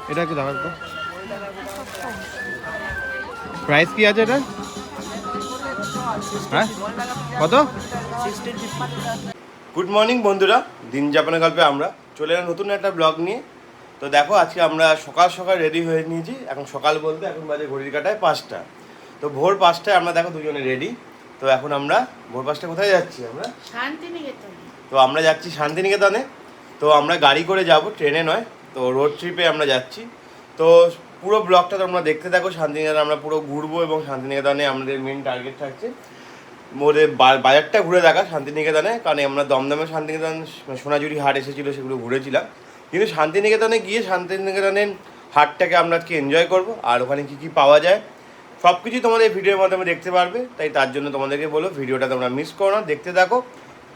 এটা একটু দেখার তো প্রাইস কি আছে এটা? হ্যাঁ কত? গুড মর্নিং বন্ধুরা, দিন যাপনের গল্পে আমরা চলে এলাম নতুন একটা ব্লগ নিয়ে। তো দেখো আজকে আমরা সকাল সকাল রেডি হয়ে নিয়েছি। এখন সকাল বলতে এখন বাজে ঘড়ির কাটায় 5টা। তো ভোর 5টায় আমরা দেখো দুজনে রেডি। তো এখন আমরা ভোর 5টায় কোথায় যাচ্ছি? আমরা শান্তিনিকেতন। তো আমরা যাচ্ছি শান্তিনিকেতনে। তো আমরা গাড়ি করে যাব, ট্রেনে নয়। তো রোড ট্রিপে আমরা যাচ্ছি। তো পুরো ব্লগটা তোমরা দেখতে থাকো। শান্তিনিকেতন আমরা পুরো ঘুরবো এবং শান্তিনিকেতনে আমাদের মেন টার্গেট থাকছে মোদের বাজারটা ঘুরে দেখা শান্তিনিকেতনে। কারণ আমরা দমদমে শান্তিনিকেতন সোনাঝুরি হাট এসেছিলো, সেগুলো ঘুরেছিলাম। কিন্তু শান্তিনিকেতনে গিয়ে শান্তিনিকেতনের হাটটাকে আমরা আজকে এনজয় করব। আর ওখানে কী কী পাওয়া যায় সব কিছুই তোমাদের ভিডিওর মাধ্যমে দেখতে পারবে। তাই তার জন্য তোমাদেরকে বলো ভিডিওটা তোমরা মিস করো না, দেখতে থাকো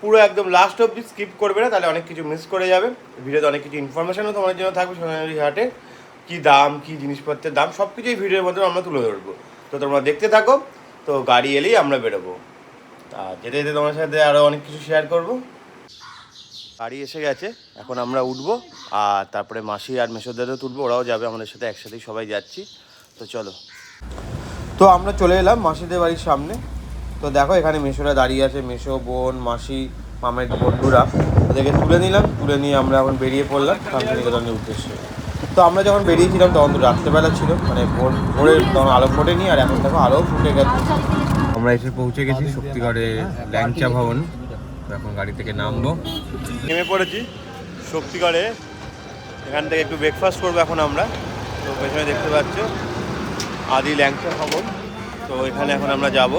পুরো একদম লাস্ট অবধি, স্কিপ করবে না, তাহলে অনেক কিছু মিস করে যাবে। ভিডিওতে অনেক কিছু ইনফরমেশনও তোমাদের জন্য থাকবে। সোনাঝুরি হাটে কী দাম, কী জিনিসপত্রের দাম সব কিছুই ভিডিওর মাধ্যমে আমরা তুলে ধরবো। তো তোমরা দেখতে থাকো। তো গাড়ি এলেই আমরা বেরোবো। আর যেতে যেতে তোমার সাথে আরও অনেক কিছু শেয়ার করব। গাড়ি এসে গেছে, এখন আমরা উঠবো। আর তারপরে মাসি আর মেসোদেরও তুলবো, ওরাও যাবে আমাদের সাথে, একসাথেই সবাই যাচ্ছি। তো চলো। তো আমরা চলে এলাম মাসিদের বাড়ির সামনে। তো দেখো এখানে মেসোরা দাঁড়িয়ে আছে, মেসো, বোন, মাসি, মামের বন্ধুরা। ওদেরকে তুলে নিলাম, তুলে নিয়ে আমরা এখন বেরিয়ে পড়লাম শান্তিনিকেতনের উদ্দেশ্যে। তো আমরা যখন বেরিয়েছিলাম তখন তো রাত্রেবেলা ছিল, মানে ভোরের তখন আলো ফোটেনি। আর এখন দেখো আলো ফুটে গেছে। আমরা এসে পৌঁছে গেছি শক্তিগড়ে ল্যাংচা ভবন। এখন গাড়ি থেকে নামবো, নেমে পড়েছি শক্তিগড়ে। এখান থেকে একটু ব্রেকফাস্ট করবো এখন আমরা। তো পেছনে দেখতে পাচ্ছ আদি ল্যাংচা ভবন। তো এখানে এখন আমরা যাব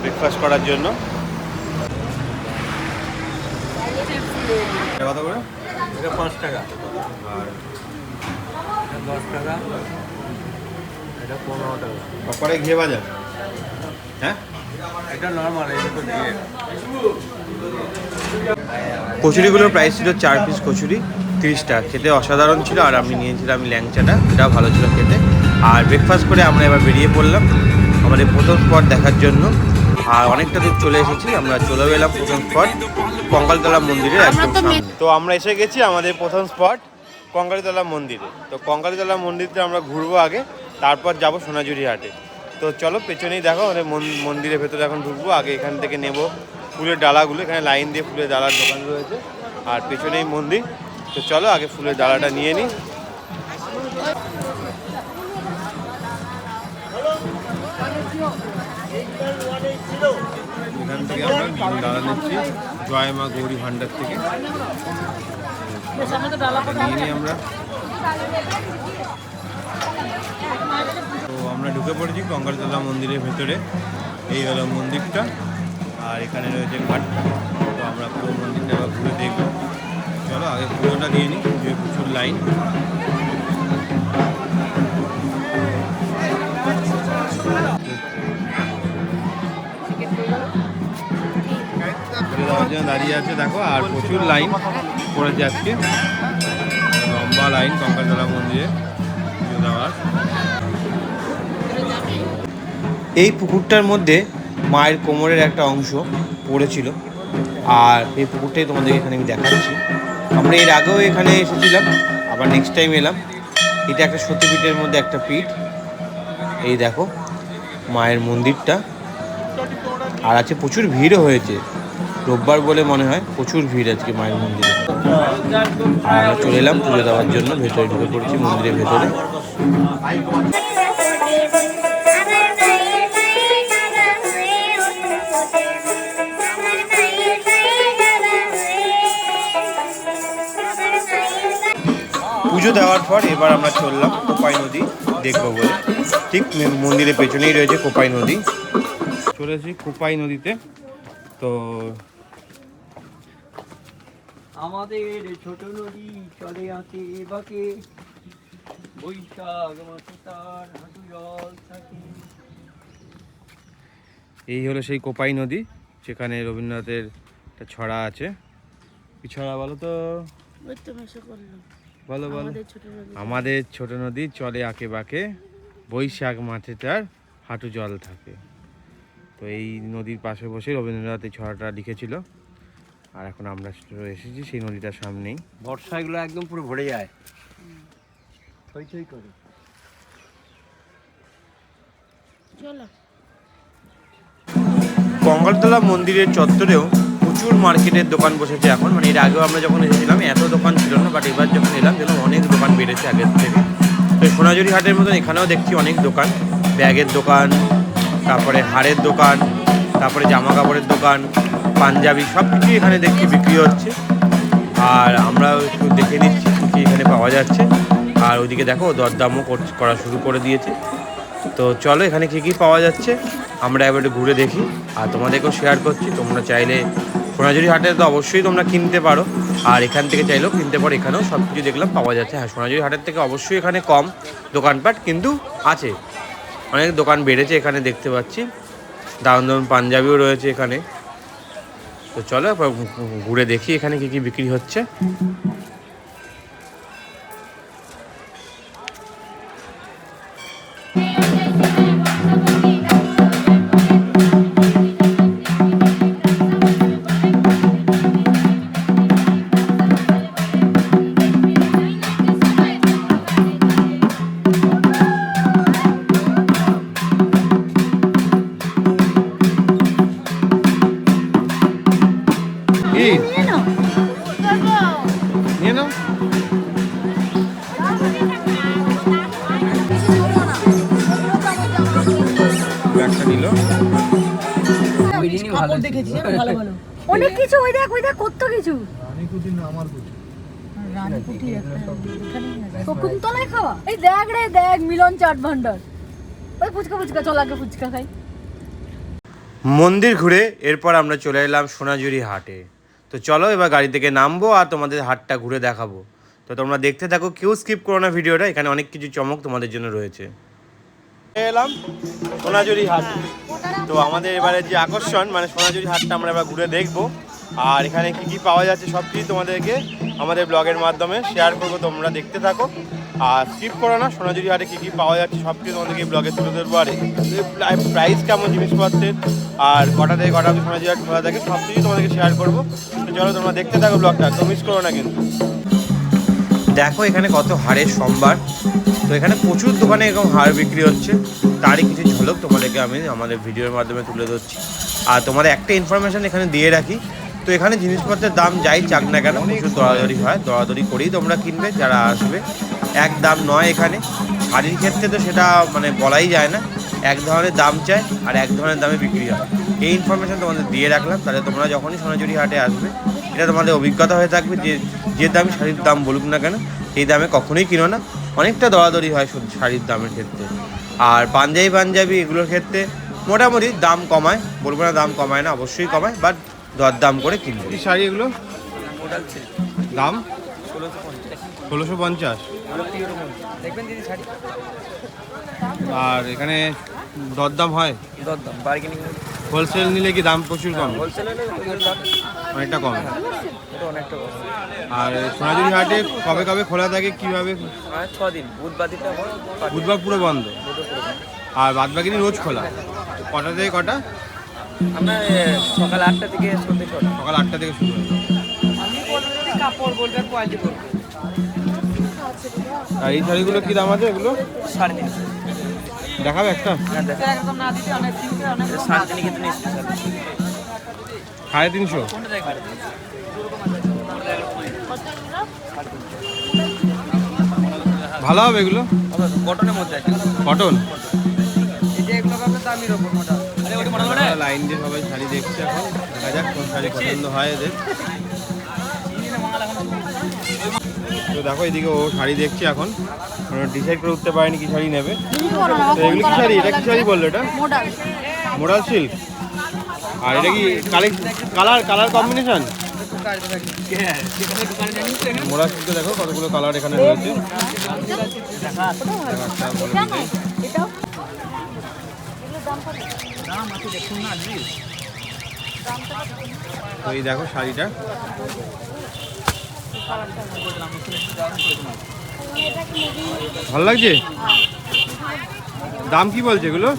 ব্রেকফাস্ট করার জন্য। কত করে? এটা 5 টাকা, আর 10 টাকা, এটা 15 টাকা। তারপরে ঘিয়ে ভাজা। হ্যাঁ, এটা নর্মাল, এটা তো দিয়ে। কচুরিগুলোর প্রাইস ছিল 4 পিস কচুরি 30 টাকা। খেতে অসাধারণ ছিল। আর আমি নিয়েছিলাম ল্যাংচাটা, এটাও ভালো ছিল খেতে। আর ব্রেকফাস্ট করে আমরা এবার বেরিয়ে পড়লাম আমাদের প্রথম স্পট দেখার জন্য। আর অনেকটা দূর চলে এসেছি, আমরা চলেও এলাম প্রথম স্পট কঙ্কালতলা মন্দিরের একদম সামনে। তো আমরা এসে গেছি আমাদের প্রথম স্পট কঙ্কালীতলা মন্দিরে। তো কঙ্কালীতলা মন্দিরটা আমরা ঘুরবো আগে, তারপর যাব সোনাঝুরি হাটে। তো চলো পেছনেই দেখো আমাদের মন্দিরের ভেতরে এখন ঢুকবো। আগে এখান থেকে নেব ফুলের ডালাগুলো, এখানে লাইন দিয়ে ফুলের ডালার দোকান রয়েছে। আর পেছনেই মন্দির। তো চলো আগে ফুলের ডালাটা নিয়ে নিই। এখান থেকে আমরা ডালা নিচ্ছি জয় মা গৌরী ভান্ডার থেকে। নিয়ে নিই আমরা। তো আমরা ঢুকে পড়েছি কঙ্কালীতলা মন্দিরের ভেতরে। এই হলো মন্দিরটা, আর এখানে রয়েছে ঘাটটা। তো আমরা পুরো মন্দিরটা ঘুরে দেখবো। চলো আগে পুরোটা দিয়ে নিই, যে প্রচুর লাইন। দেওয়ার জন্য দাঁড়িয়ে আছে দেখো, আর প্রচুর লাইন পড়েছে আজকে, লম্বা লাইন কঙ্কালীতলা মন্দিরে দেওয়ার। এই পুকুরটার মধ্যে মায়ের কোমরের একটা অংশ পড়েছিল। আর এই পুকুরটাই তোমাদের এখানে আমি দেখাচ্ছি। আমরা এর আগেও এখানে এসেছিলাম, আবার নেক্সট টাইম এলাম। এটা একটা সতীপীঠের মধ্যে একটা পীঠ। এই দেখো মায়ের মন্দিরটা। আর আছে প্রচুর ভিড়ও হয়েছে, রোববার বলে মনে হয়, প্রচুর ভিড় আজকে মায়ের মন্দিরে। আর আমরা চলে এলাম পুজো দেওয়ার জন্য, ভেতরে ঢুকে পড়েছি মন্দিরের ভেতরে। পুজো দেওয়ার পর এবার আমরা চললাম কোপাই নদী দেখবো বলে। ঠিক মন্দিরের পেছনেই রয়েছে কোপাই নদী। চলেছি কোপাই নদীতে। তো আমাদের ছোট নদী চলে আঁকে বাঁকে, বৈশাখ মাসে তার হাঁটু জল থাকে। এই হলো সেই কোপাই নদী, যেখানে রবীন্দ্রনাথের একটা ছড়া আছে। কি ছড়া বলো তো? বলো বলো। আমাদের ছোট নদী চলে আঁকে বাঁকে, বৈশাখ মাঠে তার হাঁটু জল থাকে। তো এই নদীর পাশে বসে রবীন্দ্রনাথ এই ছড়াটা লিখেছিল। আর এখন আমরা এসেছি সেই নদীটার সামনেই। বর্ষা এগুলো একদম পুরো ভরে যায়, থই থই করে। চলো কঙ্কালতলা মন্দিরের চত্বরেও প্রচুর মার্কেটের দোকান বসেছে এখন, মানে এর আগেও আমরা যখন এসেছিলাম এত দোকান ছিল না, বাট এবার যখন এলাম দেখলাম অনেক দোকান বেড়েছে আগের থেকে। তো সোনাঝুরি হাটের মতন এখানেও দেখছি অনেক দোকান, ব্যাগের দোকান, তারপরে হাড়ের দোকান, তারপরে জামা কাপড়ের দোকান, পাঞ্জাবি, সব কিছুই এখানে দেখছি বিক্রি হচ্ছে। আর আমরা একটু দেখে নিচ্ছি কী এখানে পাওয়া যাচ্ছে। আর ওইদিকে দেখো দরদামও করা শুরু করে দিয়েছে। তো চলো এখানে কী কী পাওয়া যাচ্ছে আমরা এবার একটু ঘুরে দেখি আর তোমাদেরকেও শেয়ার করছি। তোমরা চাইলে সোনাঝুরি হাটে তো অবশ্যই তোমরা কিনতে পারো, আর এখান থেকে চাইলেও কিনতে পারো। এখানেও সব কিছু দেখলাম পাওয়া যাচ্ছে। হ্যাঁ, সোনাঝুরি হাটের থেকে অবশ্যই এখানে কম দোকানপাট, কিন্তু আছে, অনেক দোকান বেড়েছে এখানে দেখতে পাচ্ছি। দারুণ দারুণ পাঞ্জাবিও রয়েছে এখানে। তো চলো ঘুরে দেখি এখানে কী কী বিক্রি হচ্ছে। নিয়ে নাও। ব্যাগটা নিল। কাপড় দেখেছি ভালো ভালো অনেক কিছু। ওই দেখ কত কিছু। রানীকুটি শকুন্তলায় খাওয়া। এই দেখ রে দেখ, মিলন চাট ভান্ডার। ওই ফুচকা চল আগে ফুচকা খাই। মন্দির ঘুরে এরপর আমরা চলে এলাম সোনাঝুরি হাটে। তো চলো এবার গাড়ি থেকে নামবো আর তোমাদের হাটটা ঘুরে দেখাবো। তো তোমরা দেখতে থাকো, কেউ স্কিপ করো না ভিডিওটা, এখানে অনেক কিছু চমক তোমাদের জন্য রয়েছে। এলাম সোনাঝুরি হাট। তো আমাদের এবারে যে আকর্ষণ, মানে সোনাঝুরি হাটটা আমরা এবার ঘুরে দেখবো। আর এখানে কী কী পাওয়া যাচ্ছে সব কিছু তোমাদেরকে আমাদের ব্লগের মাধ্যমে শেয়ার করবো। তোমরা দেখতে থাকো আর স্কিপ করো না। সোনাঝুরি হাটে কী কী পাওয়া যাচ্ছে সব কিছু তোমাদেরকে ব্লগে তুলে ধরবো। আর প্রাইস কেমন জিনিসপত্রের, আর কটা থেকে কটা সোনাঝুরি হাট খোলা থাকে সব কিছু তোমাদেরকে শেয়ার করবো। তো চলো তোমরা দেখতে থাকো ব্লগটা, তো মিস করো না কিন্তু। দেখো এখানে কত হাড়ের সম্ভার। তো এখানে প্রচুর দোকানে এরকম হাড় বিক্রি হচ্ছে, তারই কিছু ঝলক তোমাদেরকে আমি আমাদের ভিডিওর মাধ্যমে তুলে ধরছি। আর তোমাদের একটা ইনফরমেশান এখানে দিয়ে রাখি, তো এখানে জিনিসপত্রের দাম যাই চাক না কেন প্রচুর দরাদরি হয়, দরাদরি করেই তোমরা কিনবে যারা আসবে। এক দাম নয় এখানে। শাড়ির ক্ষেত্রে তো সেটা মানে বলাই যায় না, এক ধরনের দাম চায় আর এক ধরনের দামে বিক্রি হয়। এই ইনফরমেশান তোমাদের দিয়ে রাখলাম, তাহলে তোমরা যখনই সোনাঝুরি হাটে আসবে এটা তোমাদের অভিজ্ঞতা হয়ে থাকবে যে দামে শাড়ির দাম বলুক না কেন সেই দামে কখনোই কিনো না। অনেকটা দরাদরি হয় শাড়ির দামের ক্ষেত্রে। আর পাঞ্জাবি এগুলোর ক্ষেত্রে মোটামুটি দাম কমায়, বলবো না দাম কমায় না, অবশ্যই কমায়, বাট দরদাম করে কিনবে। কি শাড়ি এগুলো দাম 1650। আর এখানে দরদাম হয়? দরদাম বার্গেনিং। হোলসেল নিলে কি দাম প্রচুর কম? অনেকটা কম। আর সোনাঝুরি হাটে কবে কবে খোলা থাকে কিভাবে? 6 দিন, বুধবার পুরো বন্ধ, আর বাদ বাকি দিন রোজ খোলা। কটা থেকে কটা? আমরা সকাল 8টা থেকে সন্ধ্যে 6টা। সকাল 8টা থেকে শুরু হয়। কাপড় বলবে, কোয়ালিটি বলবে। আর এই শাড়িগুলো কি দাম আছে? এগুলো 350। দেখাবে একটা? একদম না দিতে অনেক সিঙ্গেল অনেক শান্তিনিকেতন স্পেশাল 350। ভালো হবে এগুলো? কটনের মধ্যে আছে। কটন? এই যে এগুলো কত দামের উপর মোটা। আরে ওটা মোটা মোটা লাইন দিয়ে সবাই শাড়ি দেখছে এখন, দেখা যাক কোন শাড়ি পছন্দ হয় এদের। তো দেখো এদিকে ও শাড়ি দেখছি এখন, ডিসাইড করে উঠতে পারেনি কি শাড়ি নেবে। তো এগুলো কি শাড়ি? এটা কি শাড়ি বললো? এটা মোডাল সিল্ক। আর এটা কি কালার কম্বিনেশন? মোডাল সিল্কে দেখো কতগুলো কালার এখানে রয়েছে। তো এই দেখো শাড়িটা, ভালো লাগছে? দাম কি বলছে এগুলো?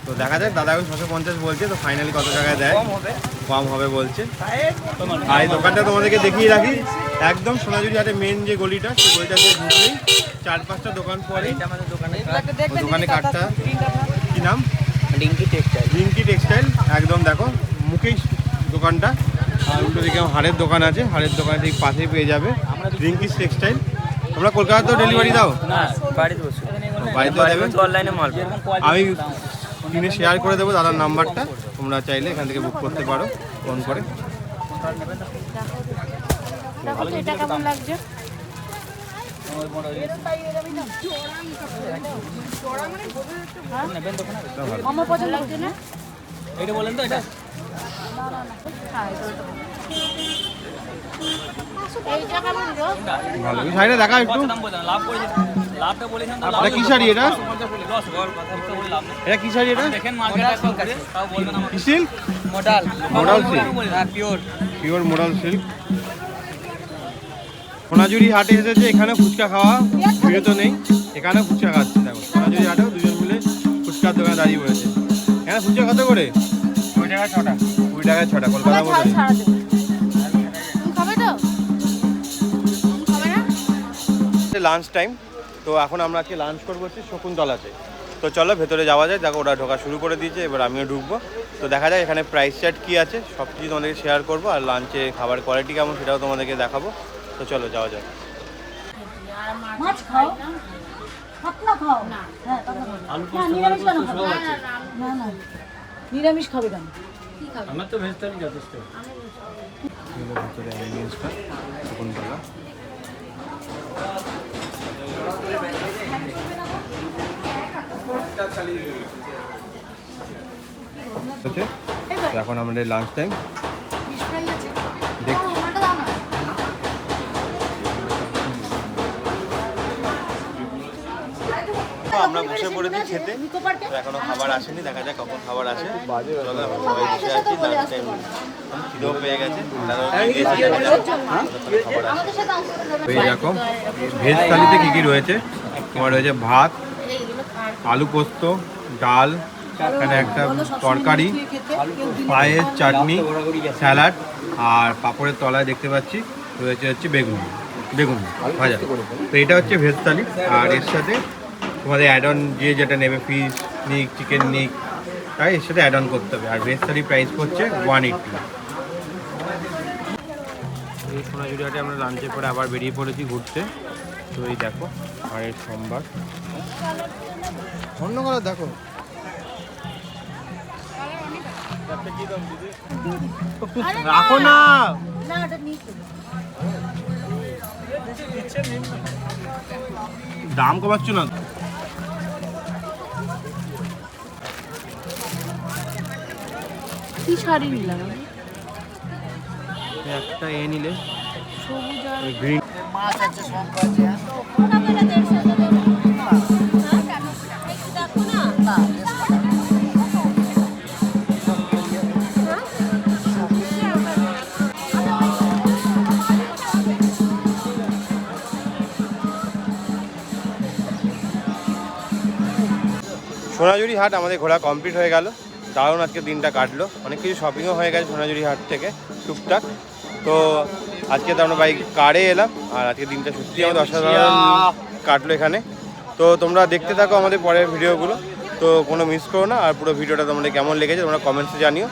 তো তো দেখা যাক, দাদা ওই 650 বলছে, তো ফাইনালি কত টাকায় দেয়। কম হবে বলছে। আর এই দোকানটা তোমাদেরকে দেখিয়ে রাখি, একদম সোনাঝুরি হাটে মেন যে গলিটা, সেই গলিটাতে ঢুকলেই 4-5টা দোকান পরে দোকানে কাঠটা কি নাম, রিঙ্কি টেক্সটাইল, একদম দেখো মুখেই দোকানটা। আর উল্টো দিকে হাড়ের দোকান আছে, হাড়ের দোকানে ঠিক পাশেই পেয়ে যাবে রিঙ্কিস টেক্সটাইল। তোমরা কলকাতাতেও ডেলিভারি দাও? না, বাড়িতে বসে। বাড়িতেও দেবে? অনলাইনে মাল আমি স্ক্রিনে শেয়ার করে দেবো দাদার নাম্বারটা, তোমরা চাইলে এখান থেকে বুক করতে পারো ফোন করে। দেখো তো এটা কেমন লাগছে। আমার পছন্দ লাগছে না। এটা বলেন তো, এটা এইটা কেমন গো? ভালো শাড়িটা দেখা একটু। দাম বলেন, লাভ করে লাভটা বলেছেন তো, এটা কি শাড়ি এটা? লস গল কথা বলে লাভ নেই। এটা কি শাড়ি এটা? দেখেন মার্কেট একবার করে তাও বলবেন আমাকে। কি সিল্ক? মডাল মডাল সিল্ক, হ্যাঁ, পিওর পিওর মডাল সিল্ক। সোনাঝুরি হাটে এসেছে, এখানে ফুচকা খাওয়া ভিড় তো নেই, এখানে ফুচকা খাচ্ছে। দেখো সোনাঝুরি হাটেও দুজন মিলে ফুচকার দোকানে দাঁড়িয়ে পড়েছে। এখানে ফুচকা কত করে? 20 টাকা 6টা। 20 টাকায় 6টা, কলকাতার মতো। ছাড়া দেবে। তুমি খাবে তো? তুমি খাবে না? লাঞ্চ টাইম, তো এখন আমরা আজকে লাঞ্চ করবো হচ্ছে শকুন্তলাতে। তো চলো ভেতরে যাওয়া যায়, দেখো ওরা ঢোকা শুরু করে দিয়েছে, এবার আমিও ঢুকবো। তো দেখা যায় এখানে প্রাইস চার্ট কী আছে সব কিছু তোমাদেরকে শেয়ার করবো, আর লাঞ্চে খাবার কোয়ালিটি কেমন সেটাও তোমাদেরকে দেখাবো। তো চলো যাওয়া যাক। মাছ খাও? কাতলা খাও? হ্যাঁ, কাতলা খাও। না, নিরামিষ কেন খাবে? না, না। নিরামিষ খাবে কেন? আমার তো ভেজিটেবল যথেষ্ট। ভেতরে অ্যাম্বিয়েন্সটা শকুন্তলা। এখন আমাদের লাঞ্চ টাইম, দেখছি আমরা বসে পড়েছি খেতে। তো এখনো খাবার আসেনি, দেখা যাক কখন খাবার আসে। চলো আমরা সবাই বসে আছি, লাঞ্চ টাইম খিদেও পেয়ে গেছে। খাবার আসে। তো এই রকম ভেজ থালিতে কী কী রয়েছে, তোমার রয়েছে ভাত, আলু পোস্ত, ডাল, এখানে একটা তরকারি, পায়েস, চাটনি, স্যালাড, আর পাঁপড়ের তলায় দেখতে পাচ্ছি রয়েছে হচ্ছে বেগুন ভাজা। তো এটা হচ্ছে ভেজ থালি, আর এর সাথে তোমাদের অ্যাড অন যে যেটা নেবে, ফিশ নিক, চিকেন নিক, তাই এর সাথে অ্যাড অন করতে হবে। আর ভেজ থালি প্রাইস পড়ছে 180। এই সোনাঝুরি হাটে আমরা লাঞ্চের পরে আবার বেরিয়ে পড়েছি ঘুরতে। তো এই দেখো আর এর সোমবার অন্য করে দেখো রাখো না, না, ওটা নিয়ে চলো। দাম কমাচ্ছ না। কি শাড়ি নিলাম? একটা এ নিলে সবুজ আর গ্রিন। সোনাঝুরি হাট আমাদের ঘোরা কমপ্লিট হয়ে গেল, দারুণ আজকে দিনটা কাটলো, অনেক কিছু শপিংও হয়ে গেছে সোনাঝুরি হাট থেকে টুকটাক। তো আজকে তো আমরা বাইক কারে এলাম, আর আজকে দিনটা সত্যি আমাদের অসাধারণ কাটলো এখানে। তো তোমরা দেখতে থাকো আমাদের পরের ভিডিওগুলো, তো কোনো মিস করো না। আর পুরো ভিডিওটা তোমাদের কেমন লেগেছে তোমরা কমেন্টসে জানিও।